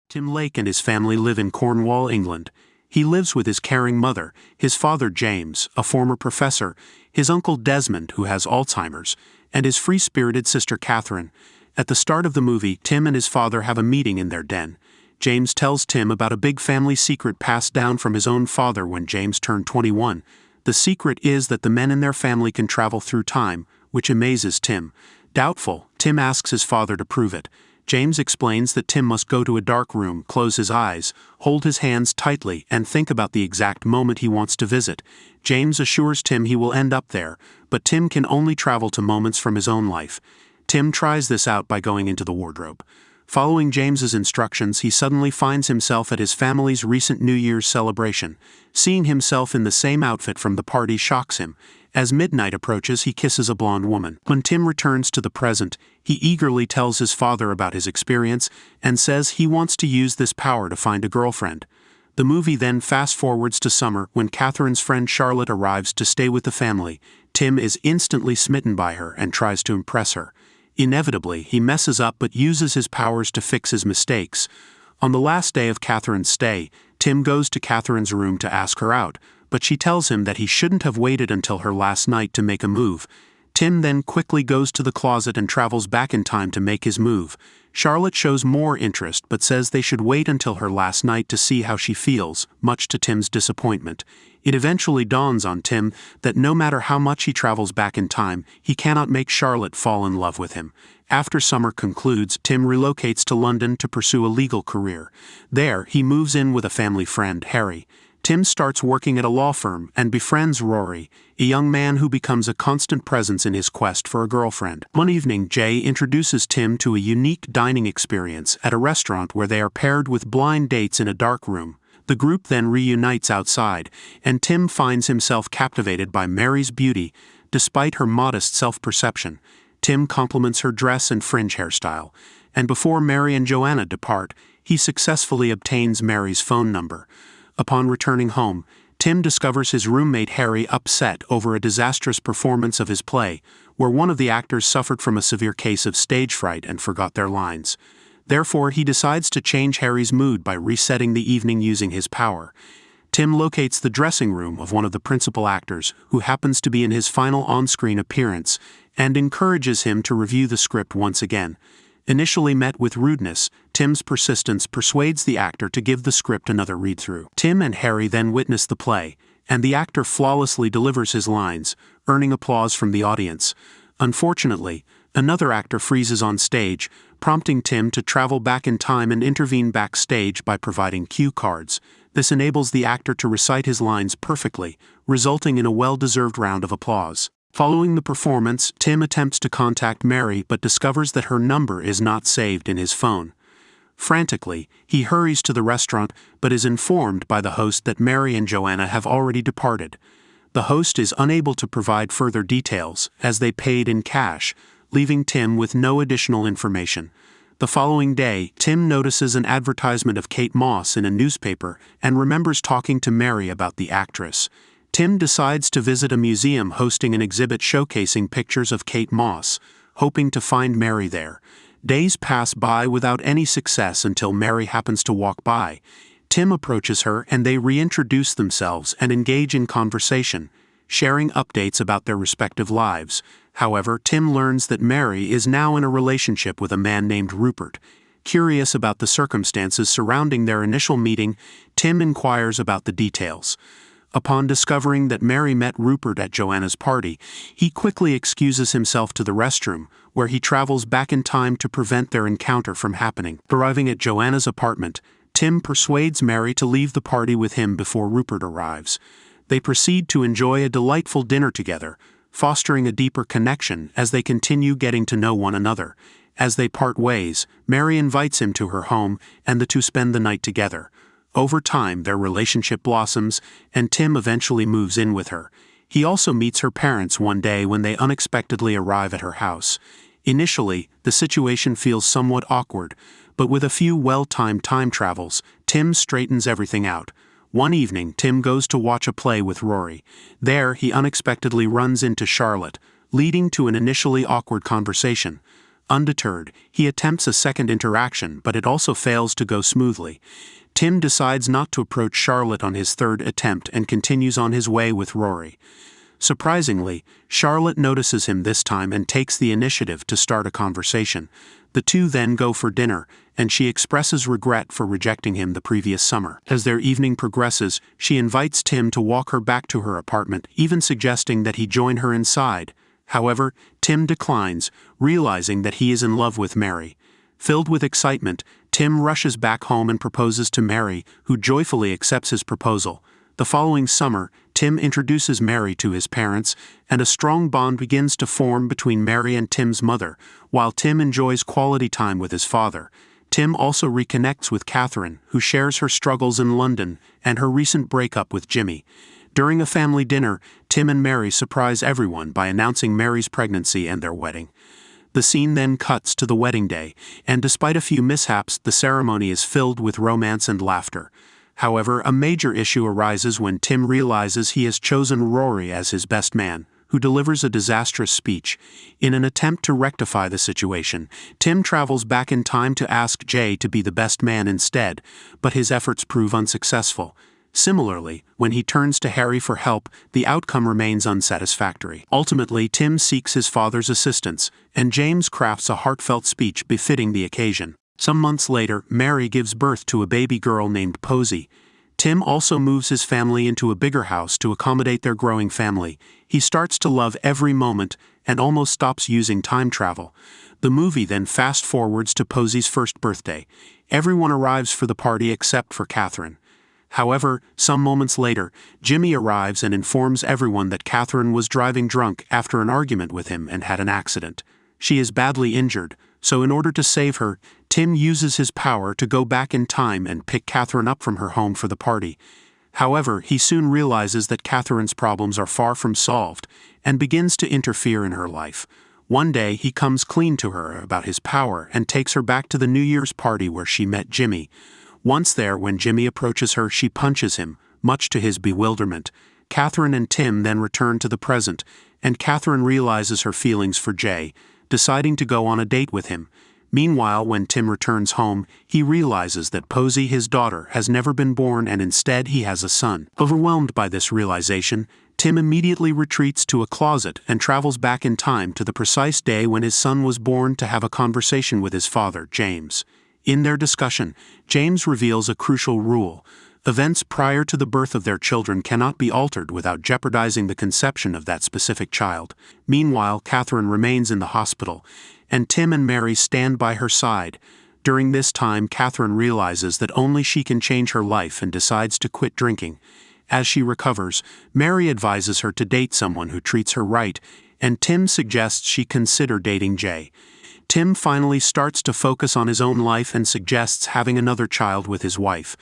Tim Lake and his family live in Cornwall, England. He lives with his caring mother, his father James, a former professor, his uncle Desmond, who has Alzheimer's, and his free-spirited sister Catherine. At the start of the movie, Tim and his father have a meeting in their den. James tells Tim about a big family secret passed down from his own father when James turned 21. The secret is that the men in their family can travel through time, which amazes Tim. Doubtful, Tim asks his father to prove it. James explains that Tim must go to a dark room, close his eyes, hold his hands tightly, and think about the exact moment he wants to visit. James assures Tim he will end up there, but Tim can only travel to moments from his own life. Tim tries this out by going into the wardrobe. Following James's instructions, he suddenly finds himself at his family's recent New Year's celebration. Seeing himself in the same outfit from the party shocks him. As midnight approaches, he kisses a blonde woman. When Tim returns to the present, he eagerly tells his father about his experience and says he wants to use this power to find a girlfriend. The movie then fast-forwards to summer when Catherine's friend Charlotte arrives to stay with the family. Tim is instantly smitten by her and tries to impress her. Inevitably, he messes up but uses his powers to fix his mistakes. On the last day of Catherine's stay, Tim goes to Catherine's room to ask her out, but she tells him that he shouldn't have waited until her last night to make a move. Tim then quickly goes to the closet and travels back in time to make his move. Charlotte shows more interest but says they should wait until her last night to see how she feels, much to Tim's disappointment. It eventually dawns on Tim that no matter how much he travels back in time, he cannot make Charlotte fall in love with him. After summer concludes, Tim relocates to London to pursue a legal career. There, he moves in with a family friend, Harry. Tim starts working at a law firm and befriends Rory, a young man who becomes a constant presence in his quest for a girlfriend. One evening, Jay introduces Tim to a unique dining experience at a restaurant where they are paired with blind dates in a dark room. The group then reunites outside, and Tim finds himself captivated by Mary's beauty, despite her modest self-perception. Tim compliments her dress and fringe hairstyle, and before Mary and Joanna depart, he successfully obtains Mary's phone number. Upon returning home, Tim discovers his roommate Harry upset over a disastrous performance of his play, where one of the actors suffered from a severe case of stage fright and forgot their lines. Therefore, he decides to change Harry's mood by resetting the evening using his power. Tim locates the dressing room of one of the principal actors, who happens to be in his final on-screen appearance, and encourages him to review the script once again. Initially met with rudeness, Tim's persistence persuades the actor to give the script another read-through. Tim and Harry then witness the play, and the actor flawlessly delivers his lines, earning applause from the audience. Unfortunately, another actor freezes on stage, prompting Tim to travel back in time and intervene backstage by providing cue cards. This enables the actor to recite his lines perfectly, resulting in a well-deserved round of applause. Following the performance, Tim attempts to contact Mary but discovers that her number is not saved in his phone. Frantically, he hurries to the restaurant but is informed by the host that Mary and Joanna have already departed. The host is unable to provide further details, as they paid in cash, leaving Tim with no additional information. The following day, Tim notices an advertisement of Kate Moss in a newspaper and remembers talking to Mary about the actress. Tim decides to visit a museum hosting an exhibit showcasing pictures of Kate Moss, hoping to find Mary there. Days pass by without any success until Mary happens to walk by. Tim approaches her and they reintroduce themselves and engage in conversation, sharing updates about their respective lives. However, Tim learns that Mary is now in a relationship with a man named Rupert. Curious about the circumstances surrounding their initial meeting, Tim inquires about the details. Upon discovering that Mary met Rupert at Joanna's party, he quickly excuses himself to the restroom, where he travels back in time to prevent their encounter from happening. Arriving at Joanna's apartment, Tim persuades Mary to leave the party with him before Rupert arrives. They proceed to enjoy a delightful dinner together, fostering a deeper connection as they continue getting to know one another. As they part ways, Mary invites him to her home and the two spend the night together. Over time, their relationship blossoms, and Tim eventually moves in with her. He also meets her parents one day when they unexpectedly arrive at her house. Initially, the situation feels somewhat awkward, but with a few well-timed time travels, Tim straightens everything out. One evening, Tim goes to watch a play with Rory. There, he unexpectedly runs into Charlotte, leading to an initially awkward conversation. Undeterred, he attempts a second interaction, but it also fails to go smoothly. Tim decides not to approach Charlotte on his third attempt and continues on his way with Rory. Surprisingly, Charlotte notices him this time and takes the initiative to start a conversation. The two then go for dinner, and she expresses regret for rejecting him the previous summer. As their evening progresses, she invites Tim to walk her back to her apartment, even suggesting that he join her inside. However, Tim declines, realizing that he is in love with Mary. Filled with excitement, Tim rushes back home and proposes to Mary, who joyfully accepts his proposal. The following summer, Tim introduces Mary to his parents, and a strong bond begins to form between Mary and Tim's mother, while Tim enjoys quality time with his father. Tim also reconnects with Catherine, who shares her struggles in London and her recent breakup with Jimmy. During a family dinner, Tim and Mary surprise everyone by announcing Mary's pregnancy and their wedding. The scene then cuts to the wedding day, and despite a few mishaps, the ceremony is filled with romance and laughter. However, a major issue arises when Tim realizes he has chosen Rory as his best man, who delivers a disastrous speech. In an attempt to rectify the situation, Tim travels back in time to ask Jay to be the best man instead, but his efforts prove unsuccessful. Similarly, when he turns to Harry for help, the outcome remains unsatisfactory. Ultimately, Tim seeks his father's assistance, and James crafts a heartfelt speech befitting the occasion. Some months later, Mary gives birth to a baby girl named Posy. Tim also moves his family into a bigger house to accommodate their growing family. He starts to love every moment and almost stops using time travel. The movie then fast-forwards to Posy's first birthday. Everyone arrives for the party except for Catherine. However, some moments later, Jimmy arrives and informs everyone that Catherine was driving drunk after an argument with him and had an accident. She is badly injured, so in order to save her, Tim uses his power to go back in time and pick Catherine up from her home for the party. However, he soon realizes that Catherine's problems are far from solved and begins to interfere in her life. One day, he comes clean to her about his power and takes her back to the New Year's party where she met Jimmy. Once there, when Jimmy approaches her, she punches him, much to his bewilderment. Catherine and Tim then return to the present, and Catherine realizes her feelings for Jay, deciding to go on a date with him. Meanwhile, when Tim returns home, he realizes that Posy, his daughter, has never been born and instead he has a son. Overwhelmed by this realization, Tim immediately retreats to a closet and travels back in time to the precise day when his son was born to have a conversation with his father, James. In their discussion, James reveals a crucial rule. Events prior to the birth of their children cannot be altered without jeopardizing the conception of that specific child. Meanwhile, Catherine remains in the hospital, and Tim and Mary stand by her side. During this time, Catherine realizes that only she can change her life and decides to quit drinking. As she recovers, Mary advises her to date someone who treats her right, and Tim suggests she consider dating Jay. Tim finally starts to focus on his own life and suggests having another child with his wife.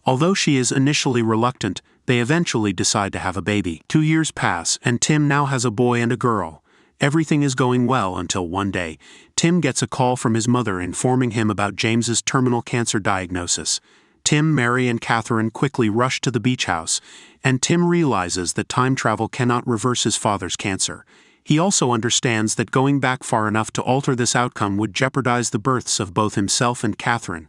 Although she is initially reluctant, they eventually decide to have a baby. 2 years pass, and Tim now has a boy and a girl. Everything is going well until one day, Tim gets a call from his mother informing him about James's terminal cancer diagnosis. Tim, Mary, and Catherine quickly rush to the beach house, and Tim realizes that time travel cannot reverse his father's cancer. He also understands that going back far enough to alter this outcome would jeopardize the births of both himself and Catherine,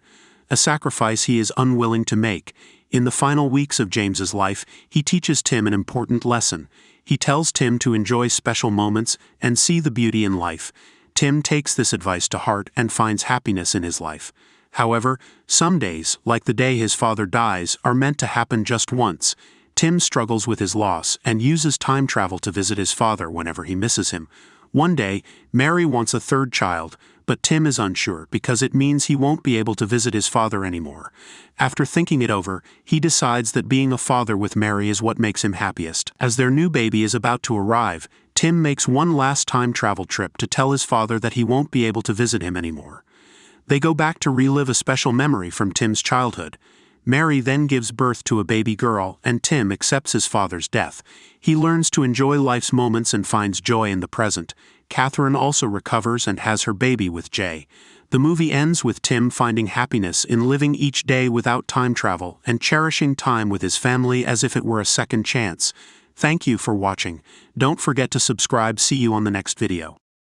a sacrifice he is unwilling to make. In the final weeks of James's life, he teaches Tim an important lesson. He tells Tim to enjoy special moments and see the beauty in life. Tim takes this advice to heart and finds happiness in his life. However, some days, like the day his father dies, are meant to happen just once. Tim struggles with his loss and uses time travel to visit his father whenever he misses him. One day, Mary wants a third child, but Tim is unsure because it means he won't be able to visit his father anymore. After thinking it over, he decides that being a father with Mary is what makes him happiest. As their new baby is about to arrive, Tim makes one last time travel trip to tell his father that he won't be able to visit him anymore. They go back to relive a special memory from Tim's childhood. Mary then gives birth to a baby girl, and Tim accepts his father's death. He learns to enjoy life's moments and finds joy in the present. Catherine also recovers and has her baby with Jay. The movie ends with Tim finding happiness in living each day without time travel and cherishing time with his family as if it were a second chance. Thank you for watching. Don't forget to subscribe. See you on the next video.